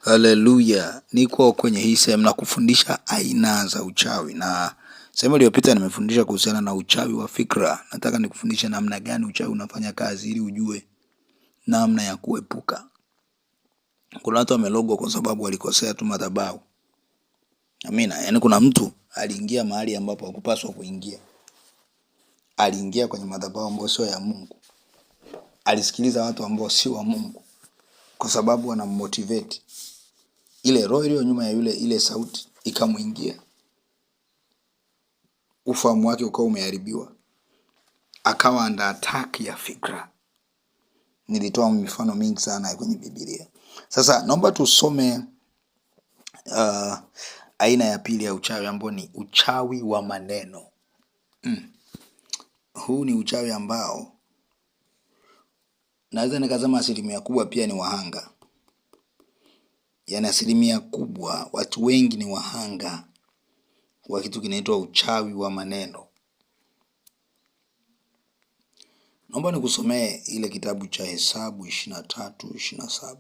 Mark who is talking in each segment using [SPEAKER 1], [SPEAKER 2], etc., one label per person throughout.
[SPEAKER 1] Haleluya, niko kwenye hii sehemu na kufundisha aina za uchawi, na sehemu iliyopita nimefundisha kuhusiana na uchawi wa fikra. Nataka nikufundishe namna gani uchawi unafanya kazi ili ujue namna ya kuepuka. Kuna watu wamelogwa kwa sababu walikosea tu madhabahu. Amina, yaani kuna mtu aliingia mahali ambapo hakupaswa kuingia. Aliingia kwenye madhabahu ambayo sio ya Mungu. Alisikiliza watu ambao si wa Mungu kwa sababu wanammotivate. Ile roho iliyo nyuma ya ile sauti ikamuingia. Ufahamu wake ukawa umeharibiwa. Akawa under attack ya fikra. Nilitoa mifano mingi sana kwenye Biblia. Sasa naomba tusome aina ya pili ya uchawi ambao ni uchawi wa maneno. Huu ni uchawi ambao naweza nikasema 1% kubwa pia ni wahanga. Yaani 1% kubwa, watu wengi ni wahanga wa kitu kinaitwa uchawi wa maneno. Naomba nikusomee ile kitabu cha Hesabu 23:27.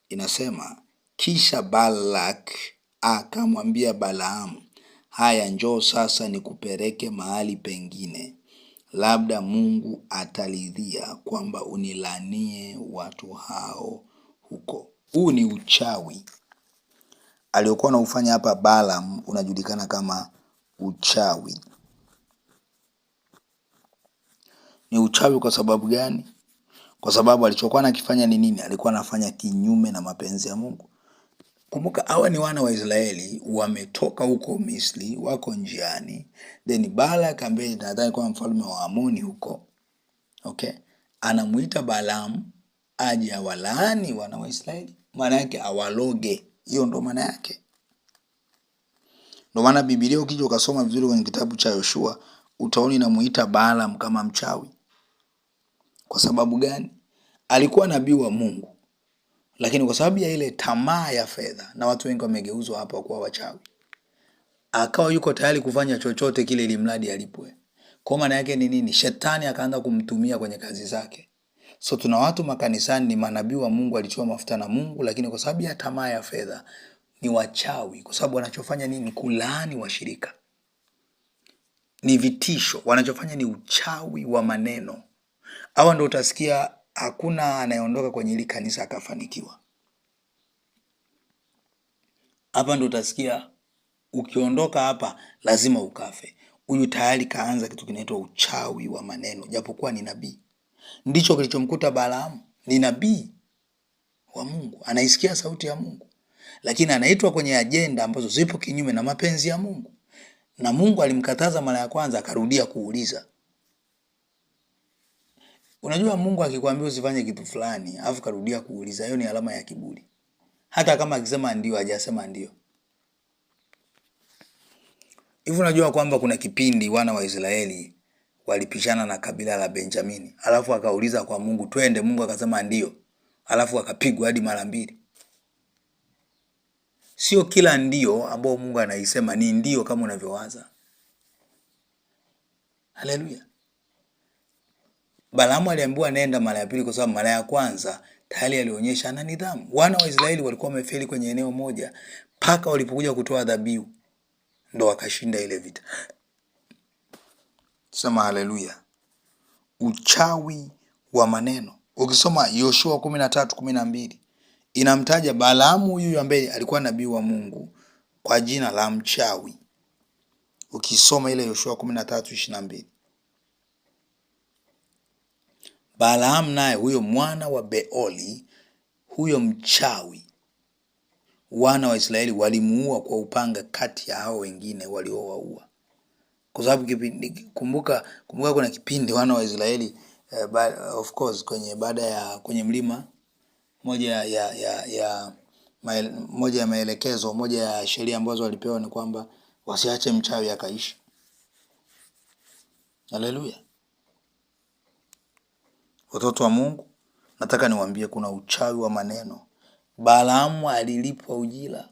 [SPEAKER 1] Inasema, kisha Balak akamwambia Balaamu, haya njoo sasa nikupeleke mahali pengine, labda Mungu ataridhia kwamba unilanie watu hao huko. Huu ni uchawi aliokuwa anaufanya hapa Balaam, unajulikana kama uchawi. Ni uchawi kwa sababu gani? Kwa sababu alichokuwa anakifanya ni nini? Alikuwa anafanya kinyume na mapenzi ya Mungu. Kumbuka hawa ni wana wa Israeli, wametoka huko Misri, wako njiani. Then Balak ambaye nadhani kwa mfalme wa Amoni huko, okay, anamuita Balaam aje awalaani wana wa Israeli. Maana yake awaloge. Hiyo ndo maana yake. Ndo maana Biblia ukija ukasoma vizuri kwenye kitabu cha Yoshua, utaona inamuita Balaam kama mchawi. Kwa sababu gani? Alikuwa nabii wa Mungu, lakini kwa sababu ya ile tamaa ya fedha, na watu wengi wamegeuzwa hapa kuwa wachawi, akawa yuko tayari kufanya chochote kile ili mradi alipwe. Kwa maana yake ni nini? Shetani akaanza kumtumia kwenye kazi zake. So tuna watu makanisani ni manabii wa Mungu, alichoa mafuta na Mungu, lakini kwa sababu ya tamaa ya fedha ni wachawi. Kwa sababu wanachofanya nini? Kulaani washirika. Ni vitisho. Wanachofanya ni uchawi wa maneno. Hawa ndio utasikia hakuna anayeondoka kwenye hili kanisa akafanikiwa. Hapa ndio utasikia ukiondoka hapa lazima ukafe. Huyu tayari kaanza kitu kinaitwa uchawi wa maneno, japokuwa ni nabii. Ndicho kilichomkuta Balaamu. Ni nabii wa Mungu, anaisikia sauti ya Mungu, lakini anaitwa kwenye ajenda ambazo zipo kinyume na mapenzi ya Mungu. Na Mungu alimkataza mara ya kwanza, akarudia kuuliza. Unajua Mungu akikwambia usifanye kitu fulani, afu karudia kuuliza, hiyo ni alama ya kiburi. Hata kama akisema ndio, hajasema ndio. Hivi unajua kwamba kuna kipindi wana wa Israeli walipishana na kabila la Benjamini, alafu akauliza kwa Mungu, twende, Mungu akasema ndio, alafu akapigwa hadi mara 2. Sio kila ndio ambao Mungu anaisema ni ndio kama unavyowaza. Haleluya. Balaamu aliambiwa nenda mara ya 2 kwa sababu mara ya kwanza tayari alionyesha ana nidhamu. Wana wa Israeli walikuwa wamefeli kwenye eneo moja, paka walipokuja kutoa dhabihu ndo wakashinda ile vita. Sema haleluya. Uchawi wa maneno. Ukisoma Yoshua 13:12 inamtaja Balaamu huyu ambaye alikuwa nabii wa Mungu kwa jina la mchawi. Ukisoma ile Yoshua 13:22, Balaamu naye huyo mwana wa Beoli, huyo mchawi, wana wa Israeli walimuua kwa upanga kati ya hao wengine waliowaua. Kwa sababu kumbuka kuna kipindi wana wa Israeli of course kwenye mlima moja ya maelekezo, moja ya sheria ambazo walipewa ni kwamba wasiache mchawi akaishi. Haleluya. Watoto wa Mungu, nataka niwaambie kuna uchawi wa maneno. Balaamu alilipwa ujira.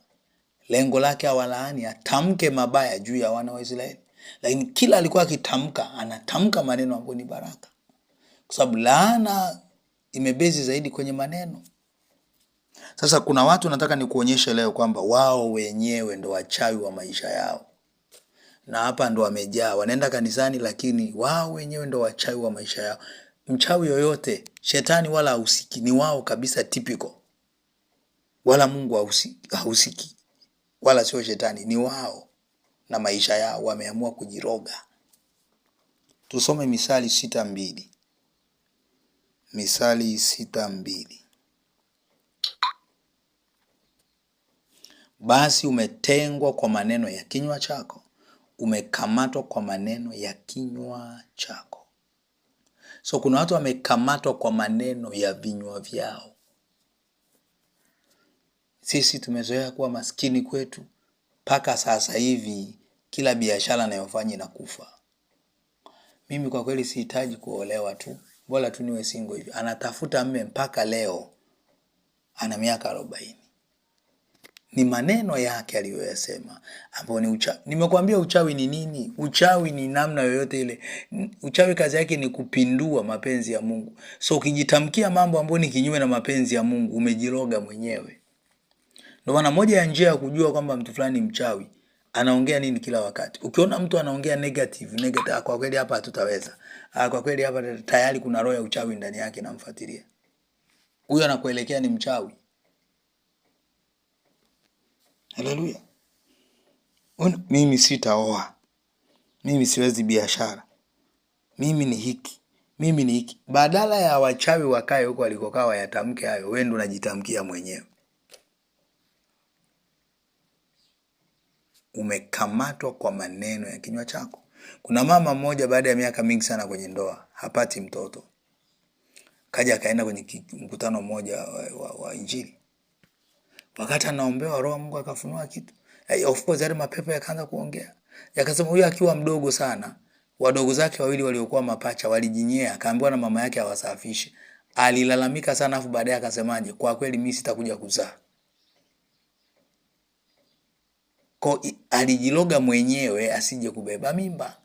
[SPEAKER 1] Lengo lake awalaani, atamke mabaya juu ya wana wa Israeli. Lakini kila alikuwa akitamka, anatamka maneno ambayo ni baraka. Kwa sababu laana imebezi zaidi kwenye maneno. Sasa kuna watu nataka nikuonyeshe leo kwamba wao wenyewe ndo wachawi wa maisha yao, na hapa ndo wamejaa. Wanaenda kanisani, lakini wao wenyewe ndo wachawi wa maisha yao. Mchawi yoyote, shetani wala hahusiki, ni wao kabisa, typical. Wala Mungu hahusiki, wala sio shetani, ni wao na maisha yao, wameamua kujiroga. Tusome Misali 6:2. Misali 6:2. Basi umetengwa kwa maneno ya kinywa chako, umekamatwa kwa maneno ya kinywa chako. So kuna watu wamekamatwa kwa maneno ya vinywa vyao. Sisi tumezoea kuwa maskini kwetu, mpaka sasa hivi kila biashara anayofanya inakufa. Mimi kwa kweli sihitaji kuolewa tu, bora tu niwe single hivi. Anatafuta mme mpaka leo, ana miaka 40. Ni maneno yake aliyoyasema ambapo ni uchawi. Nimekuambia uchawi ni nini? Uchawi ni namna yoyote ile. Uchawi kazi yake ni kupindua mapenzi ya Mungu. So ukijitamkia mambo ambayo ni kinyume na mapenzi ya Mungu, umejiroga mwenyewe. Ndio maana moja ya njia ya kujua kwamba mtu fulani mchawi, anaongea nini kila wakati. Ukiona mtu anaongea negative, kwa kweli hapa hatutaweza. Kwa kweli hapa tayari kuna roho ya uchawi ndani yake inamfuatilia. Huyo anakuelekea ni mchawi. Haleluya. Mimi sitaoa. Mimi siwezi biashara. Mimi ni hiki. Mimi ni hiki. Badala ya wachawi wakae huko walikokaa wayatamke hayo, wewe ndo unajitamkia mwenyewe. Umekamatwa kwa maneno ya kinywa chako. Kuna mama mmoja baada ya miaka mingi sana kwenye ndoa, hapati mtoto. Kaja akaenda kwenye mkutano mmoja wa Injili. Wakati anaombewa, Roho Mungu akafunua kitu. Of course yale mapepo yakaanza kuongea. Yakasema huyu akiwa mdogo sana, wadogo zake wawili waliokuwa mapacha walijinyea, akaambiwa na mama yake awasafishe. Alilalamika sana, afu baadaye akasemaje, kwa kweli mimi sitakuja kuzaa. Alijiloga mwenyewe asije kubeba mimba.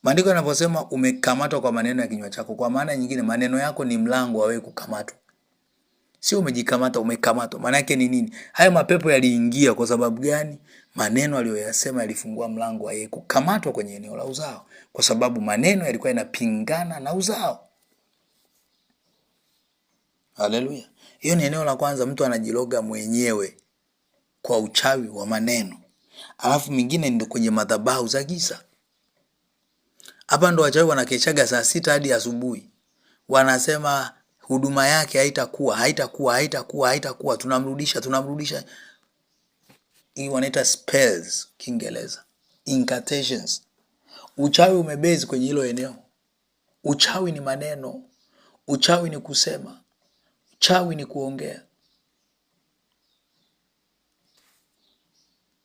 [SPEAKER 1] Maandiko yanaposema umekamatwa kwa maneno ya kinywa chako, kwa maana nyingine maneno yako ni mlango wa wewe kukamatwa. Sio umejikamata, umekamatwa. Maana yake ni nini? Haya mapepo yaliingia kwa sababu gani? Maneno aliyoyasema yalifungua mlango wa yeye kukamatwa kwenye eneo la uzao, kwa sababu maneno yalikuwa yanapingana na uzao. Haleluya. Hiyo ni eneo la kwanza, mtu anajiloga mwenyewe kwa uchawi wa maneno. Alafu mingine ndio kwenye madhabahu za giza. Hapa ndo wachawi wanakeshaga saa 6 hadi asubuhi. Wanasema huduma yake haitakuwa, tunamrudisha. Hii wanaita spells Kiingereza, incantations. Uchawi umebezi kwenye hilo eneo. Uchawi ni maneno, uchawi ni kusema, uchawi ni kuongea.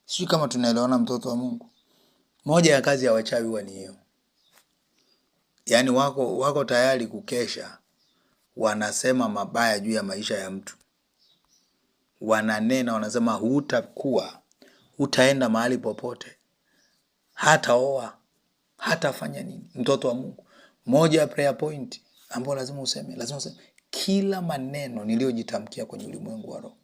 [SPEAKER 1] Sio kama tunaelewana, mtoto wa Mungu. Moja ya kazi ya wachawi huwa ni hiyo. Yaani wako tayari kukesha, wanasema mabaya juu ya maisha ya mtu. Wananena, wanasema hutaenda mahali popote, hataoa, hatafanya nini. Mtoto wa Mungu, moja ya prayer point ambayo lazima useme, kila maneno niliyojitamkia kwenye ulimwengu wa roho,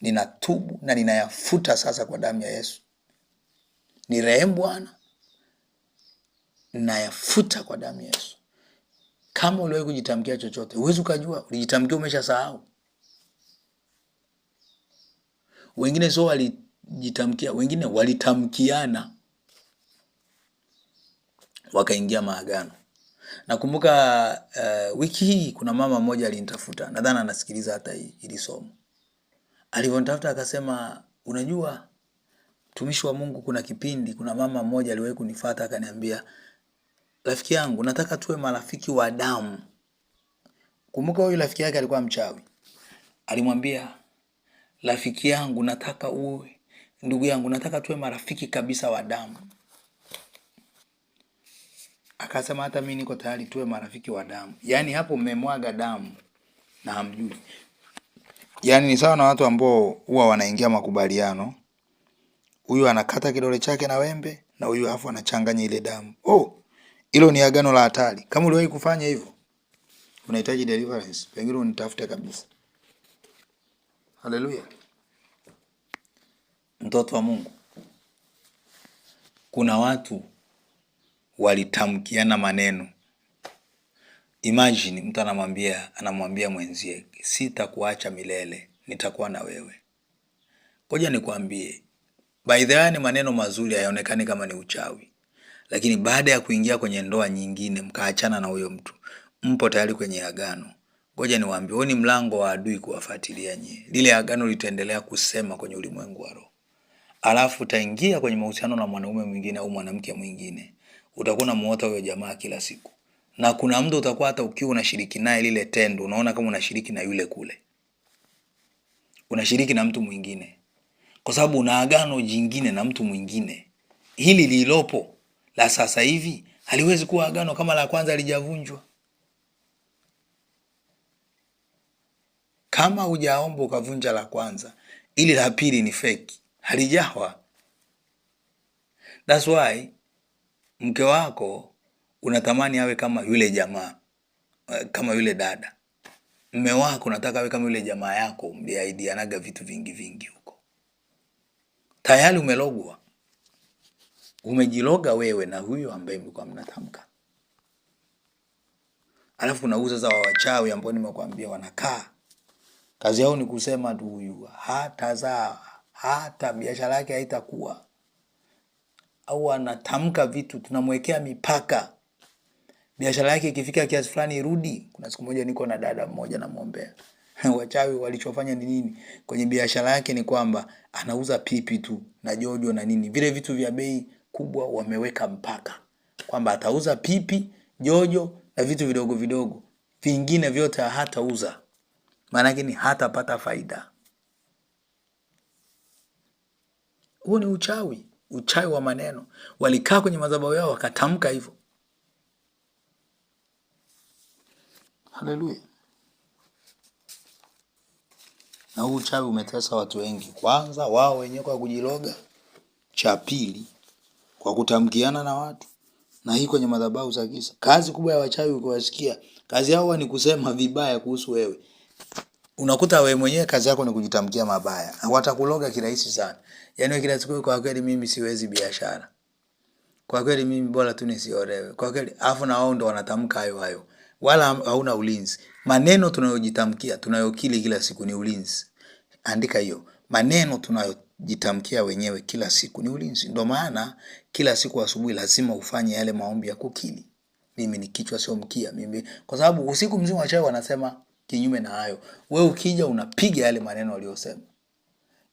[SPEAKER 1] ninatubu na ninayafuta sasa kwa damu ya Yesu. Ni rehemu Bwana, ninayafuta kwa damu ya Yesu. Kama uliwahi kujitamkia chochote, huwezi ukajua, ulijitamkia umeshasahau. Wengine sio walijitamkia, wengine walitamkiana wakaingia maagano. Nakumbuka wiki hii kuna mama mmoja alinitafuta, nadhani anasikiliza hata hili somo. Alivyonitafuta akasema, unajua mtumishi wa Mungu, kuna kipindi kuna mama mmoja aliwahi kunifuata akaniambia, rafiki yangu, nataka tuwe marafiki wa damu. Kumbuka huyu rafiki yake alikuwa mchawi. Alimwambia, rafiki yangu, nataka uwe ndugu yangu, nataka tuwe marafiki kabisa wa damu. Akasema hata mimi niko tayari tuwe marafiki wa damu. Yaani hapo mmemwaga damu na hamjui. Yaani ni sawa na watu ambao huwa wanaingia makubaliano. Huyu anakata kidole chake na wembe na huyu afu anachanganya ile damu. Hilo ni agano la hatari. Kama uliwahi kufanya hivyo, unahitaji deliverance, pengine unitafute kabisa. Haleluya. Mtoto wa Mungu, kuna watu walitamkiana maneno. Imagine mtu anamwambia mwenzie, sitakuacha milele, nitakuwa na wewe. Ngoja nikwambie, by the way ni maneno mazuri, hayaonekani kama ni uchawi. Lakini baada ya kuingia kwenye ndoa nyingine, mkaachana na huyo mtu, mpo tayari kwenye agano. Ngoja niwaambie, huo ni mlango wa adui kuwafuatilia nyie. Lile agano litaendelea kusema kwenye ulimwengu wa roho. Alafu utaingia kwenye mahusiano na mwanaume mwingine au mwanamke mwingine. Utakuwa unamuota huyo jamaa kila siku. Na kuna mtu utakuwa hata ukiwa unashiriki naye lile tendo, unaona kama unashiriki na yule kule. Unashiriki na mtu mwingine. Kwa sababu una agano jingine na mtu mwingine. Hili lilopo la sasa hivi haliwezi kuwa agano kama la kwanza halijavunjwa. Kama hujaomba ukavunja la kwanza, ili la pili ni fake, halijawa. That's why mke wako unatamani awe kama yule jamaa, kama yule dada. Mume wako unataka awe kama yule jamaa yako, mliahidianaga vitu vingi vingi huko. Tayari umelogwa. Umejiloga wewe na huyo ambaye mlikuwa mnatamka. Alafu kuna uza za wachawi ambao nimekwambia wanakaa. Kazi yao ni kusema tu huyu hatazaa, hata biashara yake haitakuwa. Au anatamka vitu, tunamwekea mipaka. Biashara yake ikifika kiasi fulani irudi. Kuna siku moja niko na dada mmoja namuombea. Wachawi walichofanya ni nini? Kwenye biashara yake ni kwamba anauza pipi tu na jojo na nini. Vile vitu vya bei kubwa wameweka mpaka. Kwamba atauza pipi, jojo na vitu vidogo vidogo. Vingine vyote hatauza. Maana yake ni hatapata faida. Huo ni uchawi, uchawi wa maneno. Walikaa kwenye madhabahu yao wakatamka hivyo. Haleluya. Na huu uchawi umetesa watu wengi. Kwanza wao wenyewe kwa kujiloga, cha pili kwa kutamkiana na watu, na hii kwenye madhabahu za giza. Kazi kubwa ya wachawi ukiwasikia, kazi yao ni kusema vibaya kuhusu wewe. Unakuta wewe mwenyewe kazi yako ni kujitamkia mabaya. Watakuloga kirahisi sana. Yaani kila siku kwa kweli mimi siwezi biashara. Kwa kweli mimi bora tu nisiolewe. Kwa kweli afu na wao ndo wanatamka hayo hayo. Wala hauna ulinzi. Maneno tunayojitamkia, tunayokili kila siku ni ulinzi. Andika hiyo. Maneno tunayojitamkia wenyewe kila siku ni ulinzi. Ndio maana kila siku asubuhi lazima ufanye yale maombi ya kukili. Mimi ni kichwa sio mkia. Mimi kwa sababu usiku mzima wachawi wanasema kinyume na hayo. Wewe ukija unapiga yale maneno waliyosema.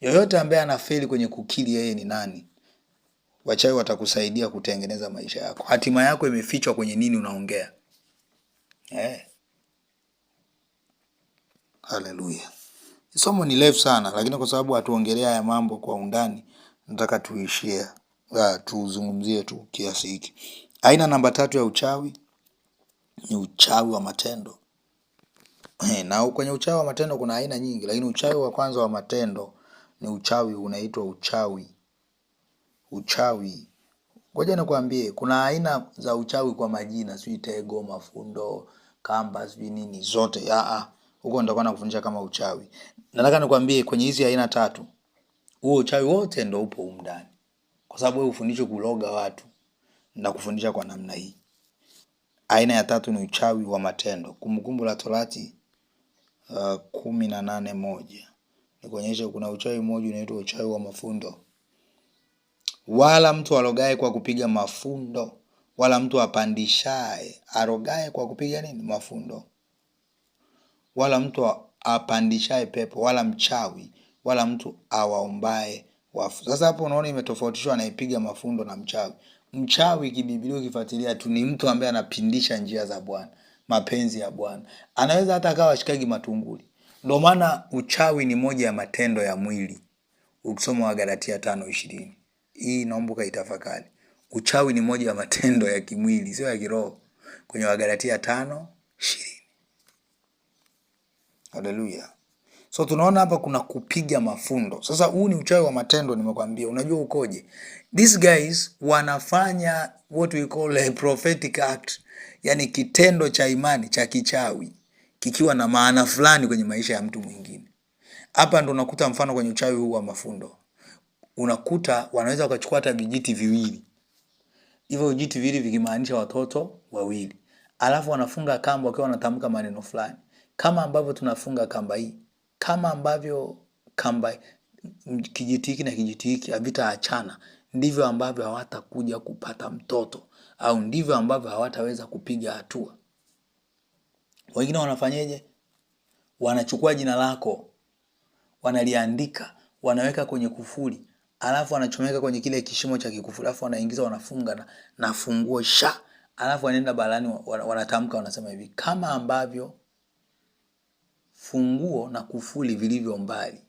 [SPEAKER 1] Yoyote ambaye anafeli kwenye kukili yeye ni nani? Wachawi watakusaidia kutengeneza maisha yako. Hatima yako imefichwa kwenye nini unaongea. Haleluya. Somo ni refu sana, lakini kwa sababu hatuongelea haya mambo kwa undani, nataka tuishie, tuzungumzie tu kiasi hiki. Aina namba 3 ya uchawi ni uchawi wa matendo. Na kwenye uchawi wa matendo kuna aina nyingi, lakini uchawi wa kwanza wa matendo ni uchawi unaitwa uchawi. Ngoja nikwambie, kuna aina za uchawi kwa majina, sio tego, mafundo, kamba, sio nini zote. Huko nitakuwa nakufundisha kama uchawi. Nataka nikwambie kwenye hizi aina 3, huo uchawi wote ndio upo huko ndani. Kwa sababu wewe ufundishwe kuloga watu, nitakufundisha kwa namna hii. Aina ya 3 ni uchawi wa matendo. Kumbukumbu la Torati 18:1. Nikuonyesha kuna uchawi mmoja unaitwa uchawi wa mafundo. Wala mtu alogaye kwa kupiga mafundo, wala mtu apandishaye arogaye kwa kupiga nini? Mafundo. Wala mtu apandishaye pepo, wala mchawi, wala mtu awaombaye wafu. Sasa hapo unaona imetofautishwa anaipiga mafundo na mchawi. Mchawi kibiblia ukifuatilia tu ni mtu ambaye anapindisha njia za Bwana, mapenzi ya Bwana. Anaweza hata akawa ashikagi matunguli. Ndio maana uchawi ni moja ya matendo ya mwili. Ukisoma Wagalatia 5:20. Hii naomba kaitafakari. Uchawi ni moja ya matendo ya kimwili, sio ya kiroho. Kwenye Wagalatia 5:20. Haleluya. So tunaona hapa kuna kupiga mafundo. Sasa huu ni uchawi wa matendo nimekwambia. Unajua ukoje? These guys wanafanya what we call a prophetic act. Yaani kitendo cha imani cha kichawi. kikiwa na maana fulani kwenye maisha ya mtu mwingine. Hapa ndo unakuta mfano kwenye uchawi huu wa mafundo. Unakuta wanaweza wakachukua hata vijiti viwili. Hivyo vijiti viwili vikimaanisha watoto wawili. Alafu wanafunga kamba wakiwa wanatamka maneno fulani. Kama ambavyo tunafunga kamba hii. Kama ambavyo kamba kijiti hiki na kijiti hiki havitaachana, ndivyo ambavyo hawatakuja kupata mtoto, au ndivyo ambavyo hawataweza kupiga hatua. Wengine wanafanyeje? Wanachukua jina lako, wanaliandika, wanaweka kwenye kufuli, alafu wanachomeka kwenye kile kishimo cha kikufuli, alafu wanaingiza, wanafunga na funguo sha, alafu wanaenda balani, wanatamka, wanasema hivi: kama ambavyo funguo na kufuli vilivyo mbali,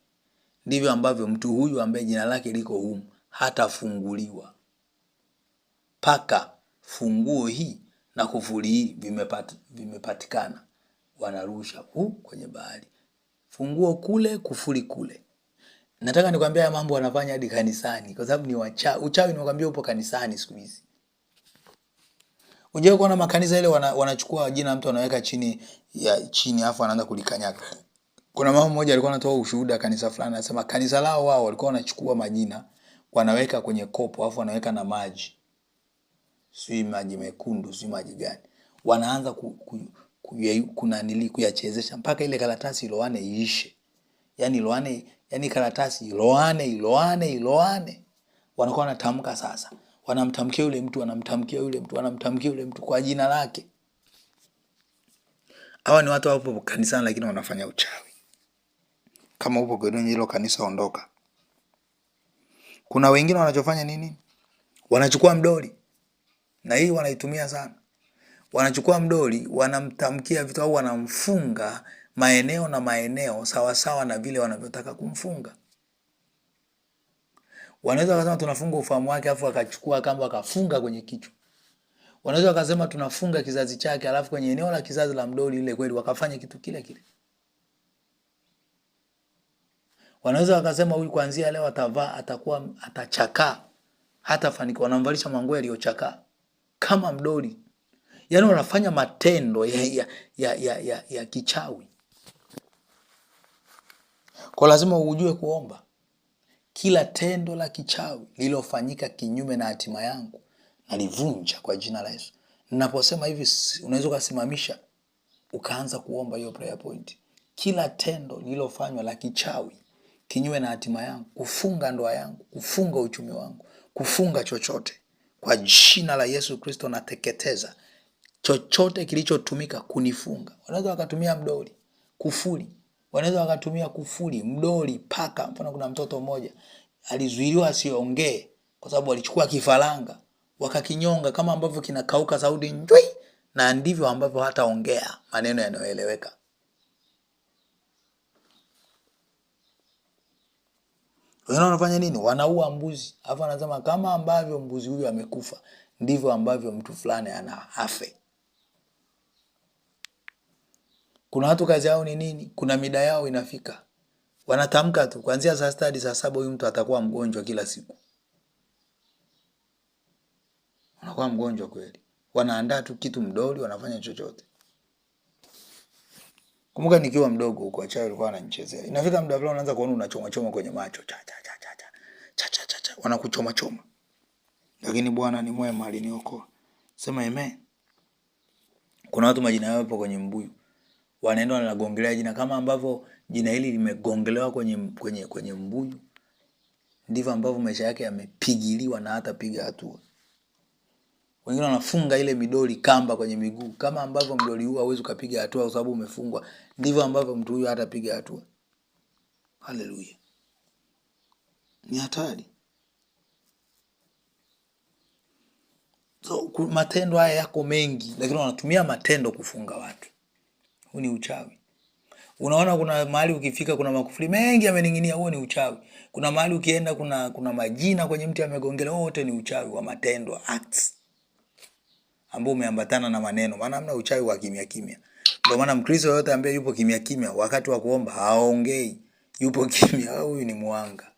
[SPEAKER 1] ndivyo ambavyo mtu huyu ambaye jina lake liko humu hatafunguliwa paka funguo hii na kufuli hii vimepatikana. Wanarusha kwenye bahari, funguo kule, kufuli kule. Nataka nikwambia mambo wanafanya hadi kanisani, kwa sababu ni uchawi. Nimekwambia upo kanisani siku hizi. Unajua kuona makanisa ile wanachukua jina mtu anaweka chini afu anaanza kulikanyaga. Kuna mama mmoja alikuwa anatoa ushuhuda kanisa fulani, anasema kanisa lao wao walikuwa wanachukua majina wanaweka kwenye kopo, afu wanaweka na maji. Sio maji mekundu, sio maji gani. Wanaanza kuyachezesha mpaka ile karatasi iloane iishe. Yaani karatasi iloane. Wanakuwa wanatamka sasa. Wanamtamkia yule mtu kwa jina lake. Hawa ni watu wapo kanisani lakini wanafanya uchawi. Kama upo kwenye hilo kanisa, ondoka. Kuna wengine wanachofanya nini? Wanachukua mdoli. Na hii wanaitumia sana. Wanachukua mdoli, wanamtamkia vitu au wanamfunga maeneo na maeneo sawa na vile wanavyotaka kumfunga. Wanaweza wakasema tunafunga ufahamu wake, alafu akachukua kamba akafunga kwenye kichwa. Wanaweza wakasema tunafunga kizazi chake, alafu kwenye eneo la kizazi la mdoli ile kweli wakafanya kitu kile kile. Wanaweza wakasema huyu kuanzia leo atachakaa, hatafanikiwa. Wanamvalisha manguo yaliyochakaa kama mdoli. Yaani wanafanya matendo ya kichawi. Kwa lazima ujue kuomba. Kila tendo la kichawi lililofanyika kinyume na hatima yangu nalivunja kwa jina la Yesu. Ninaposema hivi unaweza kusimamisha ukaanza kuomba hiyo prayer point. Kila tendo lililofanywa la kichawi kinyume na hatima yangu, kufunga ndoa yangu, kufunga uchumi wangu, kufunga chochote, kwa jina la Yesu Kristo nateketeza chochote kilichotumika kunifunga. Wanaweza wakatumia mdoli, kufuli. Wanaweza wakatumia kufuli, mdoli, paka. Mfano kuna mtoto mmoja alizuiliwa asiongee kwa sababu alichukua kifaranga wakakinyonga, kama ambavyo kinakauka sauti njui, na ndivyo ambavyo hataongea maneno yanayoeleweka. Wengine wanafanya nini? Wanaua mbuzi. Alafu anasema kama ambavyo mbuzi huyu amekufa, ndivyo ambavyo mtu fulani afe. Kuna watu kazi yao ni nini? Kuna mida yao inafika, wanatamka tu kuanzia saa 6 hadi saa 7 huyu mtu atakuwa mgonjwa kila siku. Anakuwa mgonjwa kweli. Wanaandaa tu kitu mdoli, wanafanya chochote. Kumbuka nikiwa mdogo huko wachawi walikuwa wananichezea. Inafika muda fulani unaanza kuona unachoma kwenye macho. Cha. Wanakuchoma. Lakini Bwana ni mwema, aliniokoa. Sema amen. Kuna watu majina yao yapo kwenye mbuyu. Wanaenda wanagongelea jina kama ambavyo jina hili limegongelewa kwenye mbuyu. Ndivyo ambavyo maisha yake yamepigiliwa na hata piga hatua. Wengine wanafunga ile midoli kamba kwenye miguu, kama ambavyo mdoli huu hauwezi kupiga hatua kwa sababu umefungwa, ndivyo ambavyo mtu huyu hatapiga hatua. Haleluya. Ni hatari. So matendo haya yako mengi, lakini wanatumia matendo kufunga watu. Huu ni uchawi. Unaona kuna mahali ukifika kuna makufuli mengi yameninginia, huo ni uchawi. Kuna mahali ukienda kuna majina kwenye mti yamegongelewa, wote ni uchawi wa matendo, acts ambao umeambatana na maneno. Maana hamna uchawi wa kimya. Ndio maana Mkristo yote ambaye yupo kimya wakati wa kuomba haongei, yupo kimya, huyu ni mwanga.